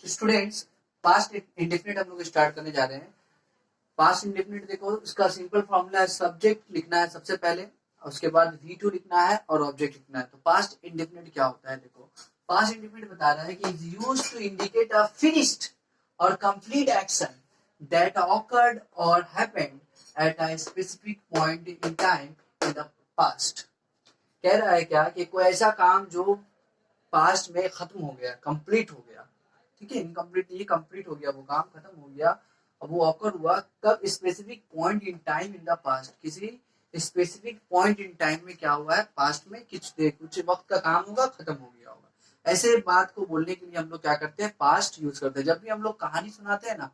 Students, past indefinite हम लोग start करने जा रहे हैं। पास्ट इंडेफिनिट देखो, इसका सिंपल फॉर्मूला है, सब्जेक्ट लिखना है सबसे पहले, उसके बाद V2 लिखना है और ऑब्जेक्ट लिखना है। तो पास्ट इंडेफिनिट क्या होता है? देखो, पास्ट इंडेफिनिट बता रहा है कि is used to indicate a finished और कंप्लीट एक्शन दैट ऑकर्ड और happened at a specific point in time in the past. कह रहा है क्या कि कोई ऐसा काम जो पास्ट में खत्म हो गया, कंप्लीट हो गया, ठीक है, इनकम्प्लीट नहीं, कंप्लीट हो गया, वो काम खत्म हो गया। अब वो ऑकर हुआ कब? Specific point in time in the past. किसी स्पेसिफिक पॉइंट इन टाइम में क्या हुआ है? पास्ट में कुछ वक्त का काम होगा, खत्म हो गया होगा। ऐसे बात को बोलने के लिए हम लोग क्या करते हैं? पास्ट यूज करते हैं। जब भी हम लोग कहानी सुनाते हैं ना,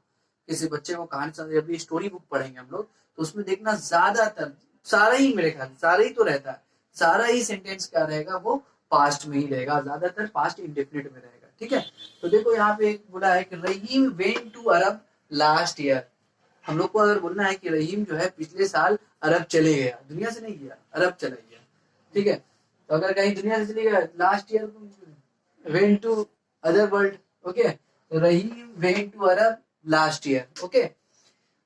किसी बच्चे को कहानी सुनाते, जब भी स्टोरी बुक पढ़ेंगे हम लोग, तो उसमें देखना ज्यादातर सारा ही, मेरे ख्याल सारा ही तो रहता है, सारा ही सेंटेंस क्या रहेगा? वो पास्ट में ही रहेगा, ज्यादातर पास्ट इंडेफिनिट में रहेगा। ठीक है, तो देखो यहाँ पे एक बोला है कि Rahim went to Arab last year. हम लोग को अगर बोलना है कि रहीम जो है पिछले साल अरब चले गया, दुनिया से नहीं गया, अरब चला गया, ठीक है। तो अगर कहीं दुनिया से चले गया, last year went to other world, okay, तो Rahim went to Arab last year, okay.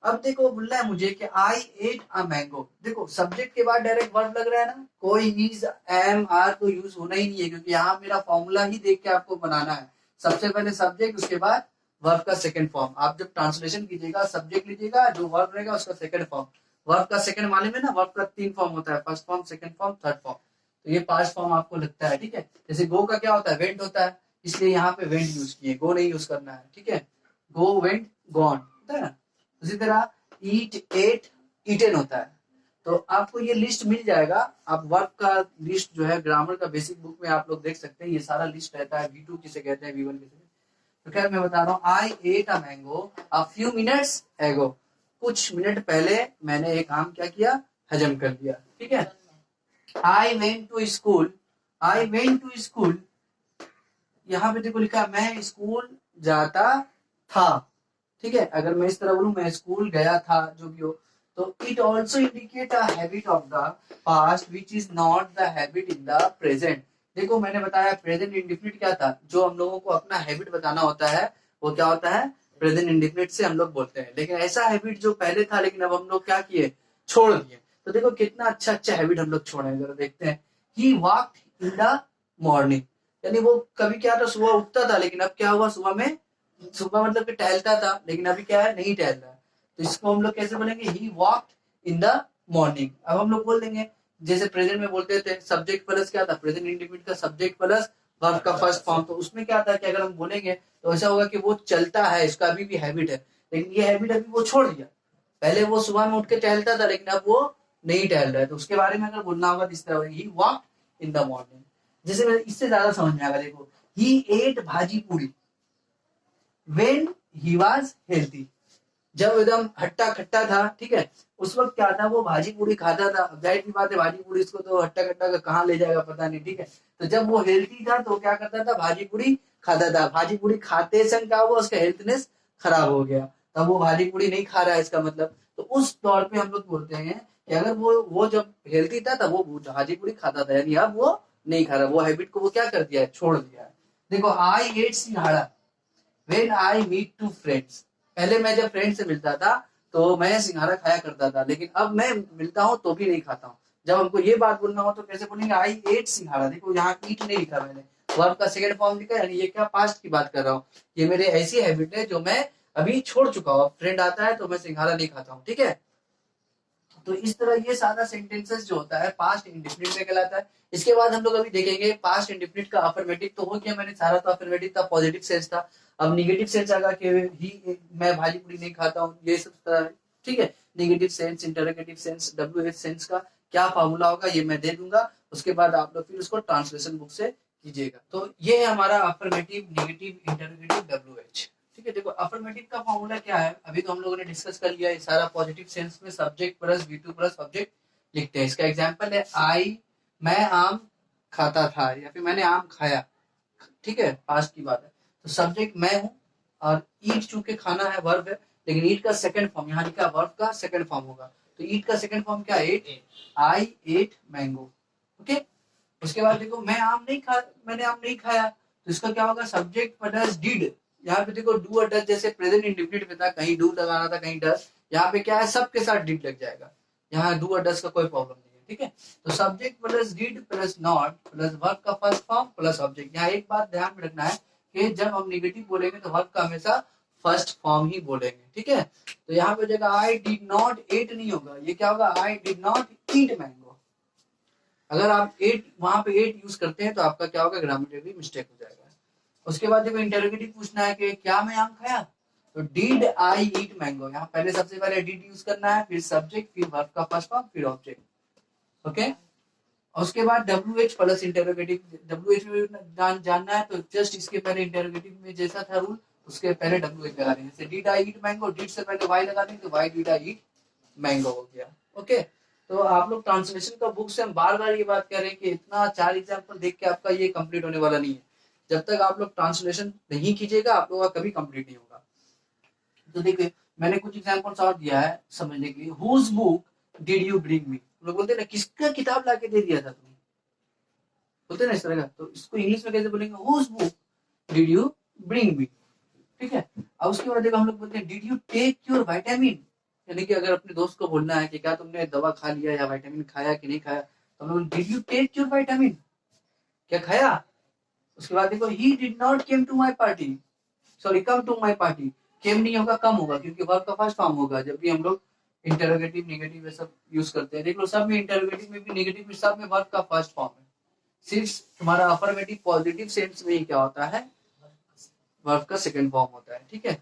अब देखो बोल रहा है मुझे कि आई एट अ मैंगो। देखो सब्जेक्ट के बाद डायरेक्ट वर्ब लग रहा है ना, कोई इज एम आर तो यूज होना ही नहीं है, क्योंकि यहाँ मेरा फॉर्मूला ही देख के आपको बनाना है। सबसे पहले सब्जेक्ट, उसके बाद वर्ब का सेकंड फॉर्म। आप जब ट्रांसलेशन कीजिएगा, सब्जेक्ट लीजिएगा, जो वर्ब रहेगा उसका सेकंड फॉर्म। वर्ब का सेकंड मालूम है ना, वर्ब का 3 फॉर्म होता है, first form, second form, third form. तो ये 5 फॉर्म आपको लगता है, ठीक है। जैसे गो का क्या होता है? वेंट होता है, इसलिए यहाँ पे वेंट यूज किए, गो नहीं यूज करना है, ठीक है। गो, वेंट, गॉन होता है ना। उसी तरह ईट, एट, ईटन होता है। तो आपको ये लिस्ट मिल जाएगा। आप वर्ब का लिस्ट जो है ग्रामर का बेसिक बुक में आप लोग देख सकते हैं, ये सारा लिस्ट रहता है। V2 किसे कहते हैं, V1 किसे। तो खैर मैं बता रहा हूँ, I ate a mango a few minutes ago. कुछ मिनट पहले मैंने एक आम क्या किया? हजम कर लिया, ठीक है। I went to school, I went to school, यहाँ पे देखो लिखा मैं स्कूल जाता था, ठीक है। अगर मैं इस तरह बोलूं, मैं स्कूल गया था, जो भी हो, तो it also indicate a habit of the past which is not the habit in the present. देखो मैंने बताया प्रेजेंट इंडिफिनिट क्या था, जो हम लोगों को अपना हैबिट बताना होता है, वो क्या होता है? प्रेजेंट इंडिफिनिट से हम लोग बोलते हैं। लेकिन ऐसा हैबिट जो पहले था, लेकिन अब हम लोग क्या किए? छोड़ दिए। तो देखो कितना अच्छा अच्छा हैबिट हम लोग छोड़े, जरा देखते हैं। ही वॉक्ड इन द मॉर्निंग, यानी वो कभी क्या था, सुबह उठता था, लेकिन अब क्या हुआ? सुबह में, सुबह मतलब कि टहलता था, लेकिन अभी क्या है? नहीं टहल रहा है। तो इसको हम लोग कैसे बोलेंगे? ही वॉक्ड इन द मॉर्निंग। अब हम लोग बोल देंगे, जैसे प्रेजेंट में बोलते थे, सब्जेक्ट प्लस क्या था? प्रेजेंट इंडिफिनिट का सब्जेक्ट प्लस वर्ब का फर्स्ट फॉर्म। तो उसमें क्या था कि अगर हम बोलेंगे तो ऐसा होगा कि वो चलता है, इसका अभी भी हैबिट है, लेकिन ये हैबिट अभी वो छोड़ दिया। पहले वो सुबह में उठ के टहलता था, लेकिन अब वो नहीं टहल रहा है। तो उसके बारे में अगर बोलना होगा तो इस तरह, ही वॉक्ड इन द मॉर्निंग। जैसे इससे ज्यादा समझ में आएगा, देखो, ही एट भाजी पूरी when he was healthy। जब एकदम हट्टा खट्टा था, ठीक है, उस वक्त क्या था? वो भाजी पूरी खाता था। जाहिर सी बात है, भाजी पूरी इसको तो हट्टा खट्टा का कहाँ ले जाएगा पता नहीं, ठीक है। तो जब वो हेल्थी था तो क्या करता था? भाजी पूरी खाता था। भाजी पूरी खाते समय क्या हुआ? उसका हेल्थनेस खराब हो गया, तब वो भाजी पूरी नहीं खा रहा है, इसका मतलब। तो उस दौर पे हम लोग बोलते हैं कि अगर वो जब हेल्थी था तब वो भाजी पूरी खाता था, यानी अब वो नहीं खा रहा, वो हैबिट को वो क्या कर दिया है? छोड़ दिया है। देखो, आई एट सिंघाड़ा when I meet two friends। पहले मैं जब फ्रेंड से मिलता था तो मैं सिंघाड़ा खाया करता था, लेकिन अब मैं मिलता हूँ तो भी नहीं खाता हूँ। जब हमको ये बात बोलना हो तो कैसे बोलेंगे? आई एट सिंघाड़ा। देखो यहाँ ईट नहीं लिखा मैंने, वर्ब का सेकंड फॉर्म लिखा है, यानी ये क्या? पास्ट की बात कर रहा हूँ। ये मेरे ऐसी हैबिट है जो मैं अभी छोड़ चुका हूँ। फ्रेंड आता है तो मैं सिंघाड़ा नहीं खाता हूँ, ठीक है। तो इस तरह ये सारा सेंटेंसेस जो होता है पास्ट इंडिफिनिट में कहलाता है। इसके बाद हम लोग अभी देखेंगे पास्ट इंडिफिनिट का अफर्मेटिव। तो हो गया, मैंने सारा तो अफर्मेटिव था, पॉजिटिव सेंस था। अब निगेटिव सेंस आएगा कि ही, मैं भाजी पूरी नहीं खाता हूँ, ये सब तरह, ठीक है। Negative sense, interrogative sense, WH sense का क्या फॉर्मूला होगा ये मैं दे दूंगा। उसके बाद आप लोग फिर उसको ट्रांसलेशन बुक से कीजिएगा। तो ये है हमारा अफर्मेटिव, निगेटिव, इंटरोगेटिव, WH, ठीक है। देखो अफर्मेटिव का फॉर्मूला क्या है, अभी तो हम लोगों ने डिस्कस कर लिया। ये सारा पॉजिटिव सेंस में subject plus V2 plus object लिखते हैं। इसका एग्जांपल है आई, मैं आम खाता था, या फिर मैंने आम खाया, ठीक है, पास्ट की बात है। तो सब्जेक्ट मैं हूँ, और ईट चूंकि खाना है, वर्ब है, लेकिन ईट का सेकंड फॉर्म यहाँ लिखा वर्ब का सेकंड फॉर्म होगा, तो ईट का सेकंड फॉर्म क्या है? एट। आई एट मैंगो। ओके, उसके बाद देखो मैंने आम नहीं खाया, तो इसका क्या होगा? Subject plus did. यहाँ पे देखो डू और डज जैसे प्रेजेंट इंडेफिनिट में था, कहीं डू लगाना था कहीं डज, यहाँ पे क्या है? सबके साथ डिड लग जाएगा, यहाँ डू और डज का कोई प्रॉब्लम नहीं है। ठीक है, तो subject plus did plus not plus verb का फर्स्ट फॉर्म प्लस ऑब्जेक्ट। यहाँ एक बात ध्यान में रखना है कि जब हम निगेटिव बोलेंगे तो वर्ब का हमेशा फर्स्ट फॉर्म ही बोलेंगे। ठीक है, तो यहाँ पे जगह आई डिड नॉट एट नहीं होगा, ये क्या होगा? I did not eat mango. अगर आप एट वहां पे एट यूज करते हैं तो आपका क्या होगा? ग्रामेटिकली मिस्टेक हो जाएगा। उसके बाद देखो इंटरोगेटिव पूछना है कि क्या मैं आम खाया, तो डिड आई ईट मैंगो। यहाँ पहले सबसे पहले डिड यूज करना है, फिर सब्जेक्ट, फिर वर्ब का फर्स्ट फॉर्म, फिर ऑब्जेक्ट। ओके, और उसके बाद W H plus interrogative. W H में जानना है तो जस्ट इसके पहले इंटरोगेटिव में जैसा था रूल, उसके पहले डब्ल्यू एच लगा देंगे। जैसे did I eat mango, did से पहले वाई लगा देंगे तो why did I eat mango हो गया। ओके, तो आप लोग ट्रांसलेशन का बुक से हम बार बार ये बात कर रहे हैं कि इतना 4 एग्जाम्पल देख के आपका ये कंप्लीट होने वाला नहीं है। जब तक आप लोग ट्रांसलेशन नहीं कीजिएगा आप लोगों का कभी कंप्लीट नहीं होगा। तो देखिए मैंने कुछ एग्जाम्पल्स और दिया है समझने के लिए। Whose book did you bring me? लोग बोलते हैं ना, किसका किताब लाके दे दिया था तुमने, बोलते हैं ना इस तरह का, तो इसको इंग्लिश में कैसे बोलेंगे? Whose book did you bring me. ठीक है, अब उसके बाद हम लोग बोलते हैं did you take your vitamin, यानी कि अगर अपने दोस्त को बोलना है कि क्या तुमने दवा खा लिया या विटामिन खाया कि नहीं खाया, तो हम लोग did you take your vitamin, क्या खाया? उसके बाद देखो he did not came to my party, sorry come to my party. Came नहीं होगा, कम होगा, क्योंकि वर्ब का फर्स्ट फॉर्म होगा जब भी हम लोग इंटरोगेटिव नेगेटिव ये सब यूज करते हैं। देख लो सब में, इंटरोगेटिव में भी नेगेटिव में, सब में वर्ब का फर्स्ट फॉर्म है। सिर्फ तुम्हारा अफर्मेटिव पॉजिटिव सेंस में ही क्या होता है? वर्ब का सेकंड फॉर्म होता है। ठीक है,